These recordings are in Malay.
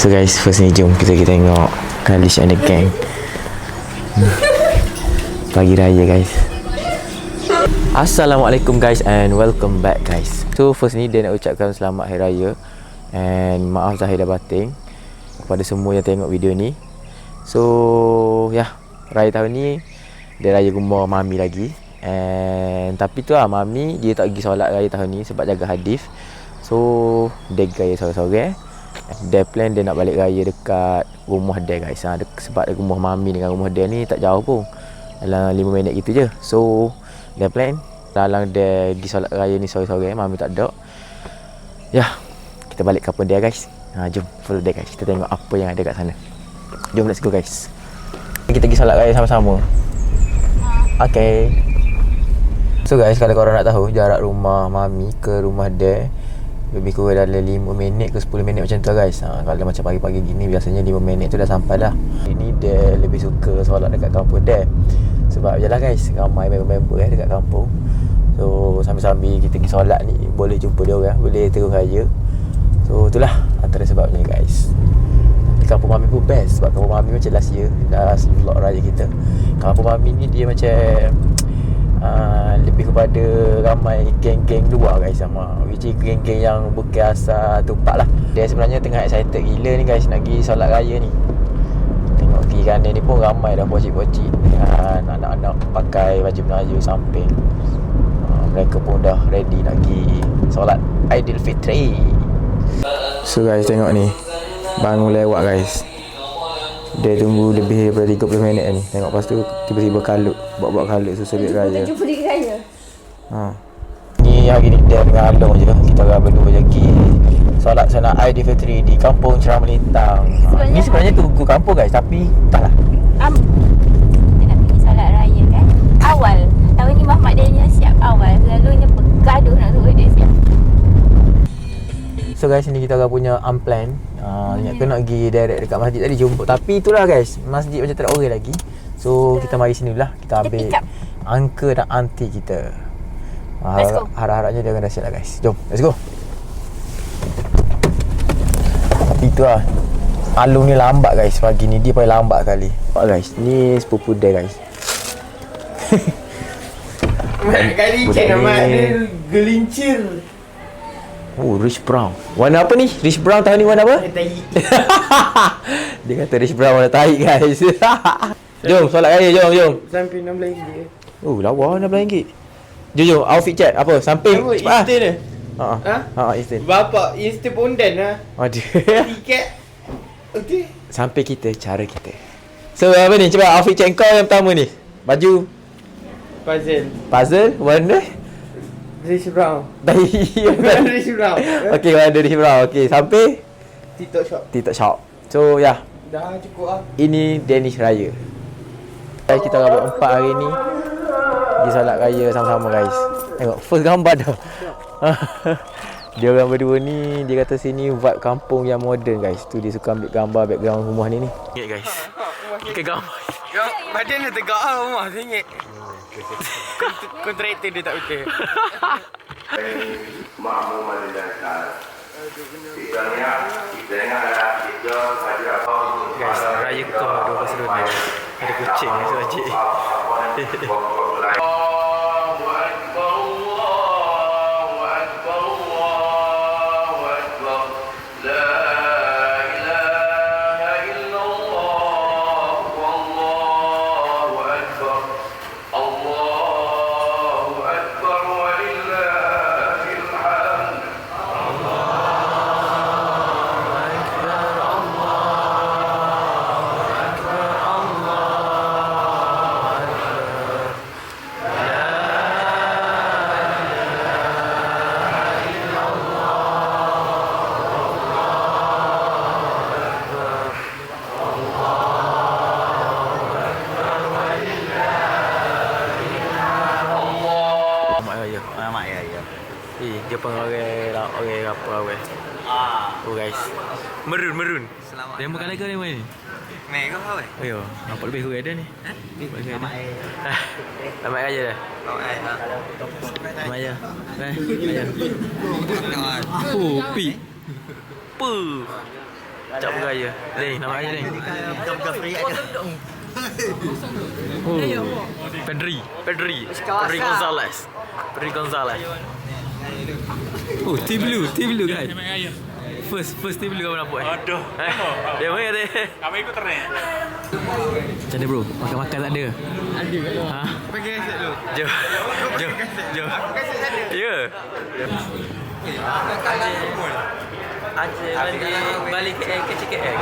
So guys, first ni jom kita tengok Khalish and the gang. Pagi raya guys. Assalamualaikum guys and welcome back guys. So first ni dia nak ucapkan selamat hari raya and maaf zahir dan batin kepada semua yang tengok video ni. So raya tahun ni dia raya rumah mami lagi. And tapi tu lah, mami dia tak pergi solat raya tahun ni sebab jaga hadis. So dia raya sore-sore. Dia plan dia nak balik raya dekat rumah dia guys. Sebab rumah mami dengan rumah dia ni tak jauh pun, dalam 5 minit gitu je. So dia plan dalam dia pergi solat raya ni sore-sore, mami tak ada. Kita balik kampung dia guys. Jom follow dia guys. Kita tengok apa yang ada kat sana. Jom let's go guys. Kita pergi solat raya sama-sama. Okay. So guys, kalau korang nak tahu jarak rumah mami ke rumah dia lebih kurang dalam 5 minit ke 10 minit macam tu guys. Kalau macam pagi-pagi gini biasanya 5 minit tu dah sampai lah. Ini dia lebih suka solat dekat kampung dia. Sebab jelah guys, ramai member-member dekat kampung. So sambil-sambil kita pergi solat ni boleh jumpa dia orang, boleh terus raya. So itulah antara sebabnya guys. Di kampung mami pun best sebab kampung mami macam last year vlog raya kita. Kampung mami ni dia macam lebih kepada ramai geng-geng luar guys, sama which is geng-geng yang bukan asal Tupak lah. Dia sebenarnya tengah excited gila ni guys nak pergi solat raya ni. Tengok kiri kanan ni pun ramai dah bocik-bocik dan anak-anak pakai baju Melayu samping. Mereka pun dah ready nak pergi solat Aidilfitri. So guys, tengok ni bangun lewat guys. Dia tunggu lebih daripada 30 minit ni. Tengok lepas tu tiba-tiba kalut. Buat-buat kalut susu duit raya. Jumpa duit raya. Ni hari ni dia dengan Along je. Kita orang berdua je pergi solat sunat Aidilfitri di kampung Cerah Melintang. Ni sebenarnya tu kampung guys, tapi entahlah. Dia nak pergi solat raya kan. Awal. Tahun ni Muhammad dia siap awal. Selalunya bergaduh nak suruh dia siap. So guys, ni kita orang punya unplan. Ingatkan nak pergi direct dekat masjid tadi jumpa. Tapi itulah guys, masjid macam tak ada orang lagi. So kita mari sini lah. Kita ambil uncle dan aunty kita. Harap-harapnya dia akan dah siap lah guys. Jom, let's go. Tapi tu lah, Alung ni lambat guys. Pagi ni dia paling lambat kali. Nampak guys, ni sepupu dia guys. Kali nama dia gelincir. Oh, Rich Brown. Warna apa ni? Rich Brown tahun ni warna apa? Tai. Dia kata Rich Brown warna tai guys. Jom solat raya, jom. Sampai RM16. Oh, lawa RM16. Jom, outfit check. Apa? Samping. Cepat. Instant ke? Instant. Bapak instant pondan lah. Aduh. Tiket. Okey. Sampai kita, cara kita. So, apa ni? Cepat outfit check kau yang pertama ni. Baju puzzle warna Rich Brown. Rich Brown. Okey, warna Rich Brown. Okey, sampai TikTok shop. So, Dah cukup lah. ini Danish Raya. Guys, kita orang berempat hari ni pergi solat raya sama-sama guys. Tengok first gambar dah. Dia orang berdua ni, dia kata sini vibe kampung yang moden guys. Tu dia suka ambil gambar background rumah ni. Ingat guys. Ke gambar. Badan dia tegak lah rumah, sengit. Kontraktor dia tak betul. Makmum mendengarkan. Misalnya, kita dengarlah kita saja. Guys, raya kau 12 Run. Ada kucing ni wajib. Dia pun orang apa awak. Oh guys. Merun. Dia makan lagi ni main. Mai kau apa? Oh yo, nampak lebih kurang ada ni. Selamat Raya. Selamat Raya dah. Selamat Raya. Selamat Raya. Oh, pi. Cap bergaya. Ni, nama aja ni. Bukan free kat dia. Pedri Gonzalez. Oh, team blue guys. First team blue kau nampak. Aduh. Dia main dia. Kami ikut trend. Macam mana bro? Makan tak ada? Ada kalau. Ha? Pakai kaset dulu. Jom. Ya. Balik ke KL.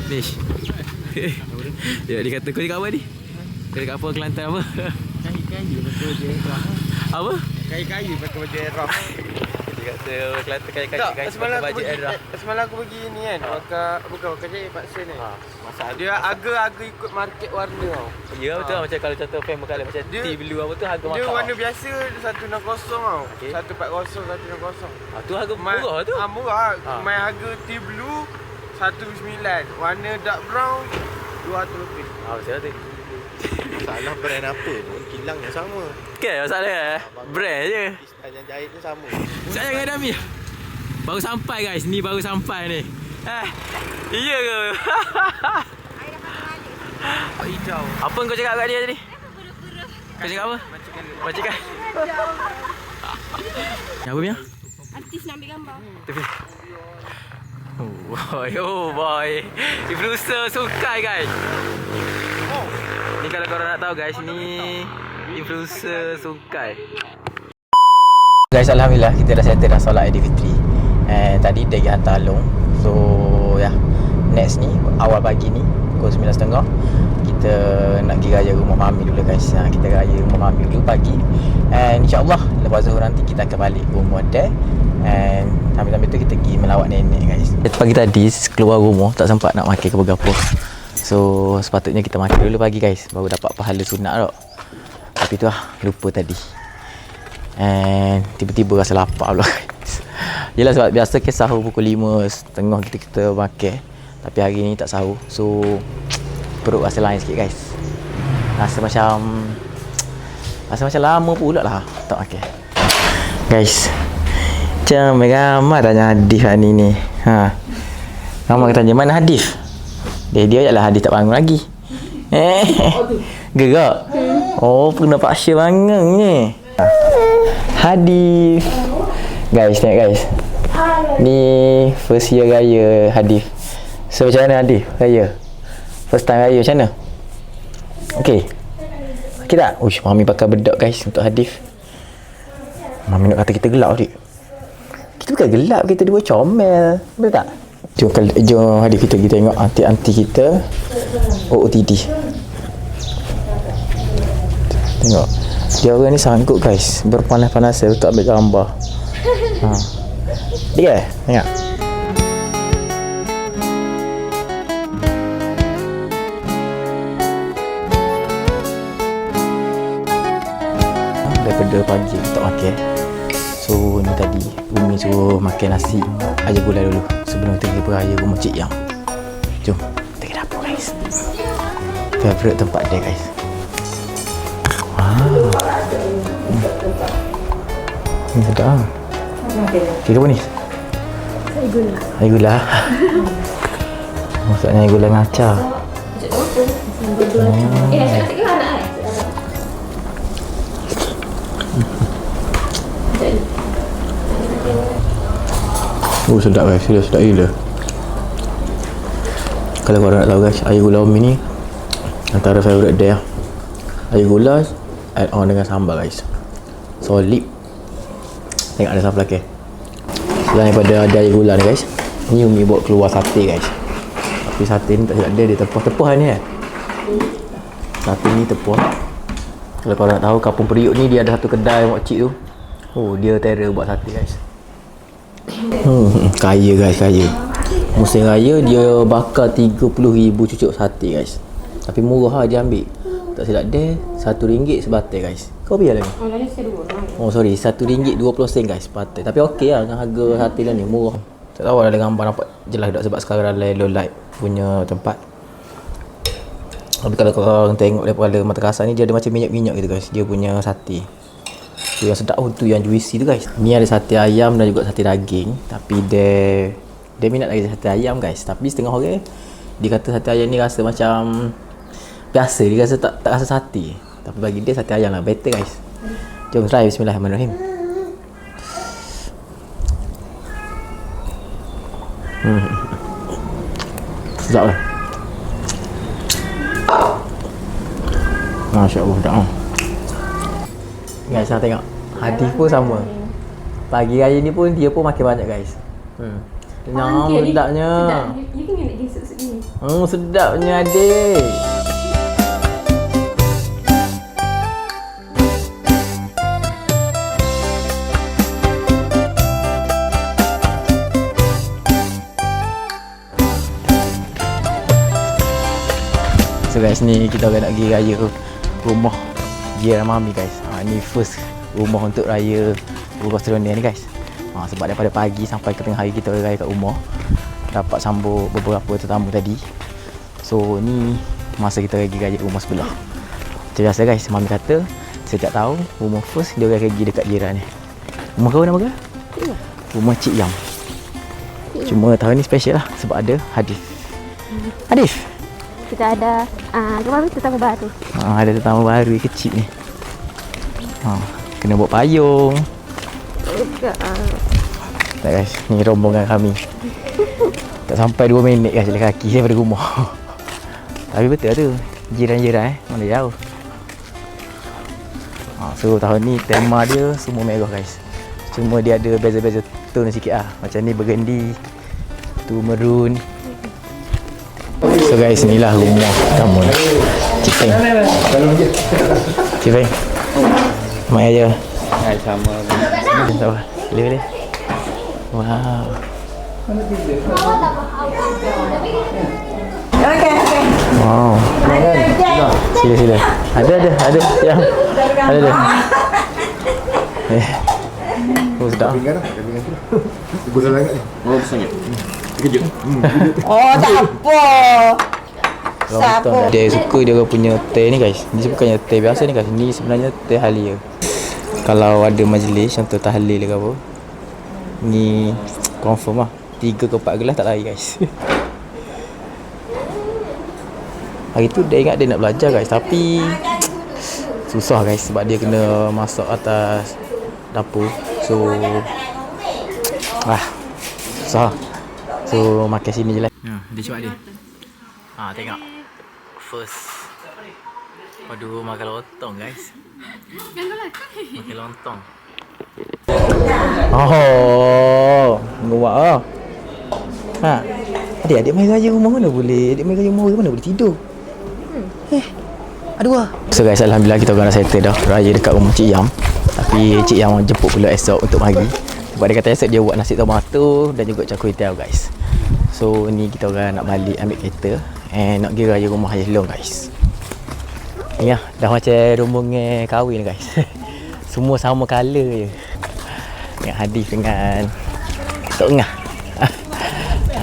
Nish. Ya, dia kata kau dekat apa ni? Kau dekat apa? Kelantan apa? Kayu betul je. Apa? Kayu pakai baju erah. Dia kata Kelantan kayu-kayu Tak, pakai semalam aku baju pergi erah. semalam aku pergi ni kan. Bukan jahit paksa ni. Masalah Dia harga ikut market warna tau. ya betul macam kalau contoh frame berkala macam Dia- tea blue apa tu harga Dia mahal. warna biasa 160 tau. Okey. 140, 160. Tu harga murah tu. Murah. Ah. Main harga tea blue 19. Warna dark brown 200 lebih. Betul tu. Masalah brand apa pun kilang yang sama. Kan masalah brand je. Style yang jahit ni sama. Saya dengan Dami. Baru sampai guys. Ni baru sampai ni. Iya ke? Hijau. Apa kau cakap kat dia tadi? Kau cakap apa? Majikan. Yang apa punya? Artis nak ambil gambar. Oh boy. Influencer sukai guys. Ni kalau korang nak tahu guys, ni influencer sukai. Guys, alhamdulillah kita dah settle dah solat Aidilfitri. And tadi dia pergi hantar Long. So ya, next ni awal pagi ni pukul 9.30 kita nak pergi raya rumah mami dulu guys. Kita raya rumah mami dulu pagi. And insyaAllah lepas zuhur nanti kita akan balik ke rumah dad. And sambil-sambil tu kita pergi melawat nenek guys. Pagi tadi keluar rumah tak sempat nak makan ke berapa. So sepatutnya kita makan dulu pagi guys, baru dapat pahala sunat tau. Tapi tu lah, lupa tadi. And tiba-tiba rasa lapar pula guys. Yelah sebab biasa ke sahur pukul 5.30 kita makan. Tapi hari ni tak sahur. So perut rasa lain sikit guys. Rasa macam lama pula lah tak makan. Guys, macam ramai tanya Hadif hari ni. Ramai tanya mana Hadif? Dia je lah Hadif tak bangun lagi. Gerak? Oh, kena paksa bangun ni. Hadif. Guys, tengok guys. Ni first year raya Hadif. So macam mana Hadif raya? First time raya macam mana? Okey. Okey tak? Uish, mami pakai bedak guys untuk Hadif. Mami nak kata kita gelap dik. Kita bukan gelap, kita dua comel. Betul tak? Jom Hadif kita pergi tengok aunty-aunty kita OOTD. Tengok. Dia orang ni sanggup guys berpanas-panas untuk ambil gambar. Dia tengok. Daripada pagi tak makan. So ni tadi Umi suruh makan nasi aja gulai dulu sebelum kita pergi beraya rumah Cik Yang. Jom kita ke dapur guys. Favorite tempat dia guys. Ni sedap. Kira apa ni? Air gula. Maksudnya air gula ngaca. Nak tengok anak Oh sedap guys, sedap gila. Kalau korang nak tahu guys, air gula Umi ni antara favourite dia. Air gula add on dengan sambal guys. Solid. Tengok ada sambal lagi. Selain daripada ada air gula ni guys, ni Umi buat keluar sate guys. Tapi sate ni tak silap dia tepuh ni kan. Sate ni tepuh. Kalau korang nak tahu Kampung Periuk ni dia ada satu kedai makcik tu. Oh dia terror buat sate guys. Kaya guys, kaya. Musim raya dia bakar 30,000 cucuk sate guys. Tapi murah lah dia ambil. Tak silap dia RM1 sebatai guys. Kau biar lagi? Oh sorry, RM1.20 guys sebatai. Tapi okey lah dengan harga sate lah ni, murah. Tak tahu ada gambar nampak jelas tak sebab sekarang dalam low light punya tempat. Tapi kalau korang tengok daripada mata kasar ni dia ada macam minyak-minyak gitu guys. Dia punya sate tu yang sedap tu yang juicy tu guys. Ni ada sate ayam dan juga sate daging. Tapi dia Dia minat lagi sate ayam guys. Tapi setengah orang dia kata sate ayam ni rasa macam biasa, dia rasa tak rasa sate. Tapi bagi dia sate ayam lah better guys. Jom try. Bismillahirrahmanirrahim. Sedap lah. Masya Allah, dah. Guys, saya tengok Hadif pun sama. Pagi raya ni pun dia pun makin banyak guys. Kenyang, sedapnya. You kan nak dia susuk gini. Sedapnya adik. So guys, ni kita akan nak pergi raya rumah jiran mami guys. Ni first rumah untuk raya Bulan Serunding ni guys. Sebab daripada pagi sampai ke tengah hari kita raya kat rumah, dapat sambut beberapa tetamu tadi. So ni masa kita pergi raya rumah sebelah. Macam biasa guys, mami kata setiap tahun rumah first dia akan pergi dekat jiran ni. Rumah kau nama ke? Rumah Cik Yam. Cuma tahun ni special lah sebab ada Hadif. Hadif? Kita ada kemarin tetamu baru. Ada tetamu baru kecil ni. Kena buat payung. Tak guys, ni rombongan kami. Tak sampai 2 minit guys jalan kaki daripada rumah. Tapi betul tu, jiran-jiran mana jauh. So tahun ni tema dia semua merah guys. Cuma dia ada beza-beza tone sikit lah. Macam ni burgundy, tu maroon. So guys, inilah rumah kamu ni. Cik Feng. Cik Feng. Mai aja. Hai, sama. Sabar. Boleh. Wow. Wow. Sila. Ada. Yang. Ada. Oh, sedap. Ibu dah langat ni. Oh, sangat. Terkejut. Oh, tak apa. Siapa? Dia suka dia punya teh ni guys. Ni bukannya teh biasa ni guys. Ni sebenarnya teh halia. Kalau ada majlis contoh tahlil ke apa, ni confirm lah 3 ke 4 gelas tak lari guys. Hari tu dia ingat dia nak belajar guys, tapi susah guys sebab dia kena masak atas dapur. So susah. So makan sini je lah. Dia cuba dia. Tengok. First. Aduh, makan lontong guys. Makan lontong. Nguak ah. Adik main raya rumah mana boleh? Adik main raya rumah mana boleh tidur? Aduh ah. So guys, alhamdulillah kita orang dah settle dah raya dekat rumah Cik Yam. Tapi Cik Yam jemput pula esok untuk pagi. Sebab dia kata esok dia buat nasi tomato dan juga char kway teow guys. So ni kita orang nak balik ambil kereta and nak pergi raya rumah Haji Long guys. Ya, dah macam rombongan kahwin guys. Semua sama colour je. Yang Hadif dengan Tok Ngah.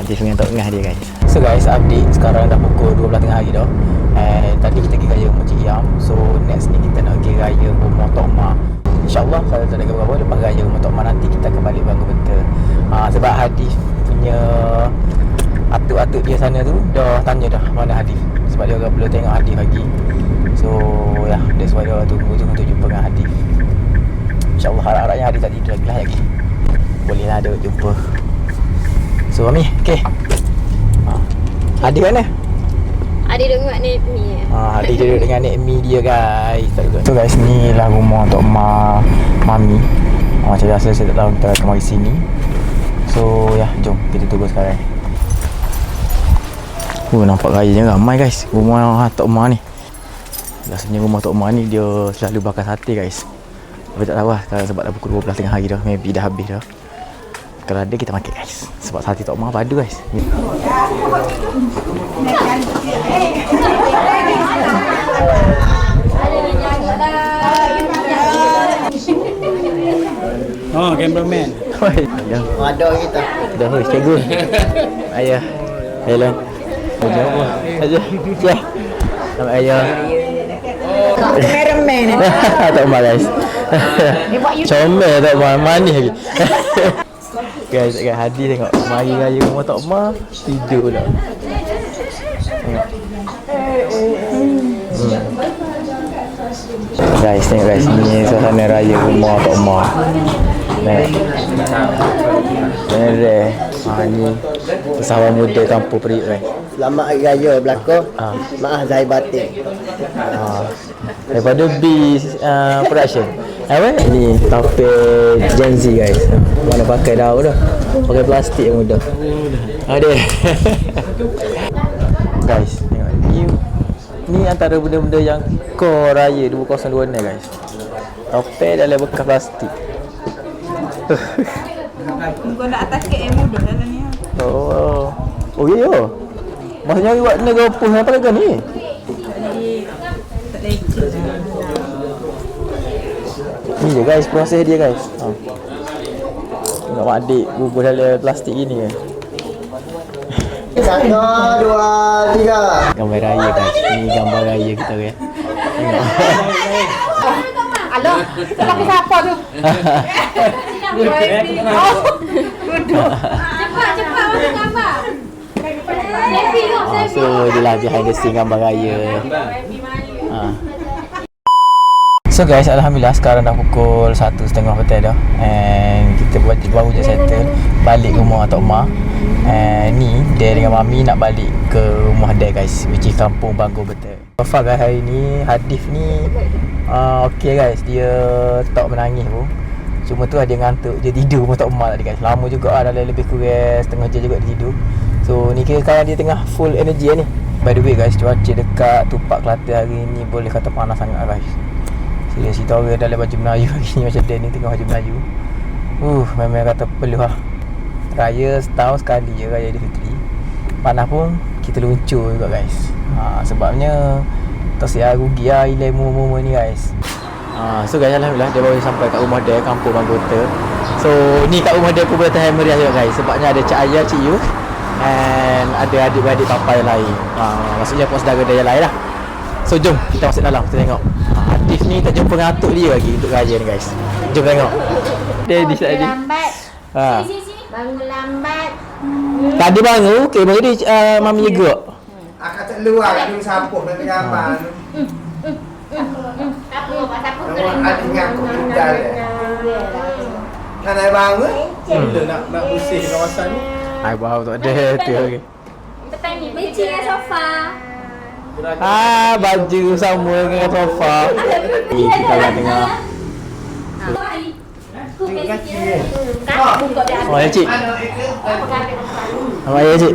Hadif dengan Tok Ngah dia guys. So guys, update sekarang dah pukul 12 tengah hari dah. And tadi kita pergi raya rumah Cik Yam. So next ni kita nak pergi raya rumah Tok Ma. InsyaAllah kalau tak ada apa-apa, lepas raya rumah Tok Ma nanti kita akan balik Bangor Benta. Sebab Hadif punya atuk-atuk dia sana tu dah tanya dah mana Hadif. Sebab dia orang belum tengok Hadif lagi. So that's why dia tunggu untuk jumpa dengan Hadif. InsyaAllah harap-harapnya Hadif tak tidur lagi. Boleh lah ada jumpa. So Ami, okay. Hadif mana? Adik duduk dengan Nek Mi. Hadif duduk dengan Nek Mi dia guys. So guys, ni lah rumah Tok Mami. Macam biasa saya tak tahu kita akan mari sini. So jom kita tunggu sekarang. Nampak raya ramai guys rumah Tok Ma ni. Biasanya rumah Tok Ma ni dia selalu bakar sate guys. Tapi tak tahu lah sekarang sebab dah pukul 12 tengah hari dah. Maybe dah habis dah. Kalau ada kita makan guys. Sebab sate Tok Ma padu guys. Cameraman. Ada kita. Dah hoi cikgu. Ayah. Hello. Aja. Ya. Nama ayah. Cameraman. Tak apa guys. Comel tak apa manis lagi. Guys, Hadi tengok mari raya rumah Tok Ma tidur pula. Tengok. Guys, tengok guys, ni suasana raya rumah Tok Ma. Ni usahawan muda kampung Periuk guys. Selamat Hari Raya belakang. Maaf Zahir batin. Daripada B Production. Ni tampil Gen Z guys. Mana pakai daun dah. Pakai plastik yang muda. Ada. Guys, tengok ni antara benda-benda yang core raya 202 ni guys. Tampil dalam bekas plastik. Kau nak atas ke yang mudah dalam ni. Oh. Oh ya yo. Maksudnya awak ni gopus apa lagi ni? Tak leceh. Ni je guys, proses dia guys. Tengok mak adik bubur dalam plastik gini ke. 1, 2, 3. Gambar raya guys. Ni gambar raya kita ya. Tengok. Aloh, salah ke siapa tu? Cepat masuk gambar. So inilah behind the scene gambar raya. So guys, alhamdulillah sekarang dah pukul 1:30 petang dah. And kita baru je settle balik rumah Tok Ma. And ni dia dengan Mami nak balik ke rumah dia guys, which is kampung Bangor Betul. So far guys, hari ni Hadif ni okay guys, dia tak menangis pun. Cuma tu lah dia ngantuk, dia tidur rumah Tok Ma tadi guys. Lama juga lah, dalam lebih kurang setengah jam juga dia tidur. So ni kira sekarang dia tengah full energy ni. By the way guys, cuaca dekat Tupak Kelantan hari ni boleh kata panas sangat guys. Serius, kita orang dalam baju Melayu hari ni macam dia ni tengok baju Melayu. Memang kata perlu lah. Raya setahun sekali je Raya Aidilfitri. Panas pun kita luncur juga guys. Sebabnya tak siap rugi lah ilai momen ni guys. So guys, alhamdulillah dia baru sampai kat rumah dia, kampung Bangor. So ni kat rumah dia pun boleh tahan meriah juga guys. Sebabnya ada Cik Ayah, Cik Yu, and ada adik-beradik papa yang lain. Maksudnya pun saudara dia yang lain lah. So jom kita masuk dalam, kita tengok. Hadif ni tak jumpa ngantuk dia lagi untuk raya ni guys. Jom tengok. Dia di sini. Lambat. Bangun lambat. Tadi bangun, okey, baru dia Mami jaga. Akak tak luar dia sampuk dengan gambar tu. Siapa Adik ngaku tinggal. Kan ai bangun? Nak bersih kawasan ni. Ai bau tak ada tu okey. Petang ni benci dengan sofa. Baju sama dengan sofa. Ni kita kat tengah. Oh ya cik. Ya cik.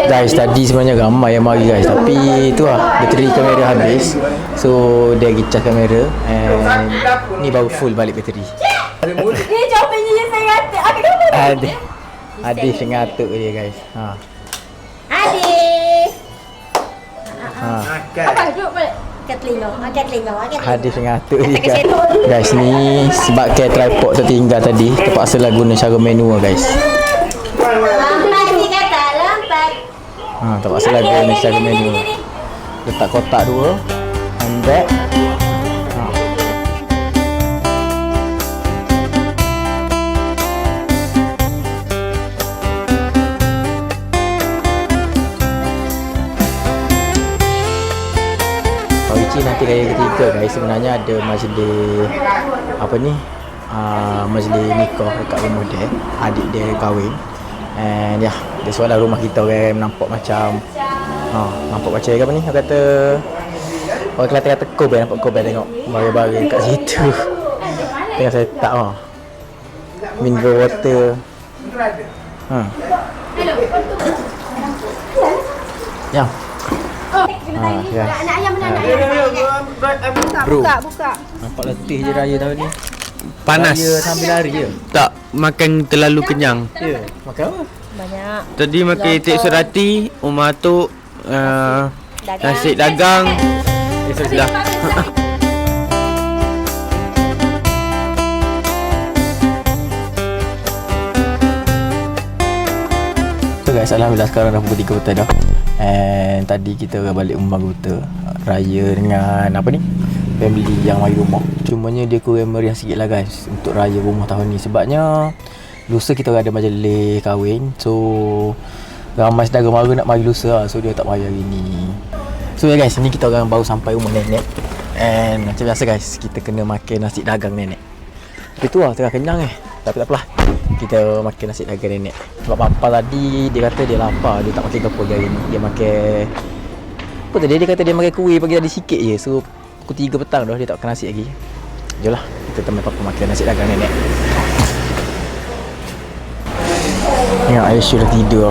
Guys, tadi sebenarnya ramai yang mari guys, tapi tu lah bateri kamera habis. So dia gicas kamera and ni baru full balik bateri. Dia jawapannya yang saya kata. Adik sengatuk dia guys. Adik. Apa duduk balik? Kat telinga. Hadis mengatur dia guys. Ni sebab ke tripod tertinggal tadi, terpaksa lah guna cara manual guys. Lambat ni kata lambat. Terpaksa lah guna cara manual. Letak kotak dua, handbag. Nanti raya ketiga guys, sebenarnya ada majlis majlis nikah dekat rumah dia, adik dia kahwin. And ya, dia soalan rumah kita orang nampak macam nampak macam apa ni, dia kata orang Kelantan kata kobel, nampak kobel, tengok barang-barang kat situ. Tengok saya tak mineral water. Ya. Ya. Anak ayam mana anak ayam? Bro, Buka. nampak letih je raya tahun ni. Panas. Raya sambil lari je. Tak makan terlalu kenyang. Ya. Makan apa? Banyak. Tadi makan itik surati, Umar tu nasi dagang. Dah. So guys, alhamdulillah sekarang dah pukul 3 petang dah. And tadi kita balik rumah Guta raya dengan apa ni, family yang mari rumah. Cumanya dia kurang meriah sikit lah guys untuk raya rumah tahun ni. Sebabnya lusa kita ada majlis kahwin. So ramai saudara mara nak mari lusa lah. So dia tak mari hari ni. So guys, ni kita orang baru sampai rumah nenek. And macam biasa guys, kita kena makan nasi dagang nenek. Tapi tu lah tengah kenyang Tapi tak apalah, kita makan nasi dagang nenek. Sebab papa tadi dia kata dia lapar, dia tak makan apa hari ni. Dia makan apa tadi, dia kata dia makan kuih pagi tadi sikit je. So pukul 3 petang dah dia tak makan nasi lagi. Jomlah kita teman papa makan nasi dagang nenek. Ya, Aisyah dah tidur.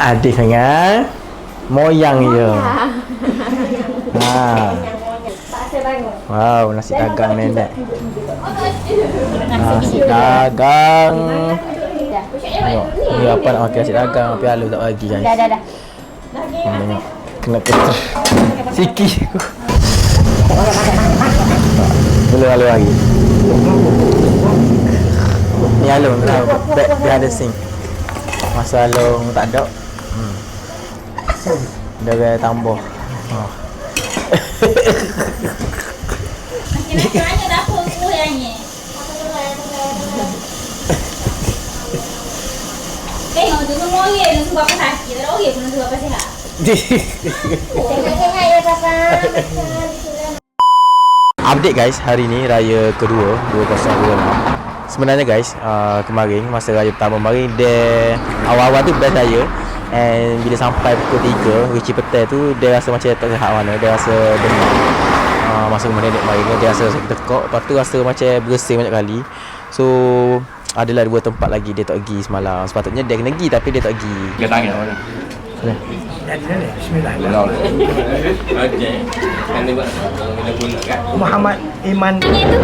Adik sayang. Moyang je. Wow, nasi dagang nenek. Nasi dagang. Tengok, ni apa nak makan nasi dagang, tapi Alu tak bagi guys. Dah. Tengok, kena keter. Sikit aku. Boleh Alu lagi. Ni Alu, back behind the sink. Masa Alu tak ada. Dia kaya tambah. Makin dapur kuahnya. Tengok tu semua orang yang suka apa sakit. Tak ada orang pun suka apa sihat. Tengok ya papa. Update guys, hari ni raya kedua 2026. Sebenarnya guys, kemarin masa raya pertama kemarin dia awal-awal tu best raya. And bila sampai pukul 3 Richie petai tu dia rasa macam tak sihat mana. Dia rasa demam. Masa rumah nenek kemarin dia rasa sakit tekak. Lepas tu rasa macam bersin banyak kali. So adalah 2 tempat lagi dia tak pergi semalam. Sepatutnya dia kena pergi tapi dia tak pergi. Dia tanya mana? Jadi nenek, bismillah. Okey. Kan dia buat bila pun kan. Muhammad Iman. Ini tu.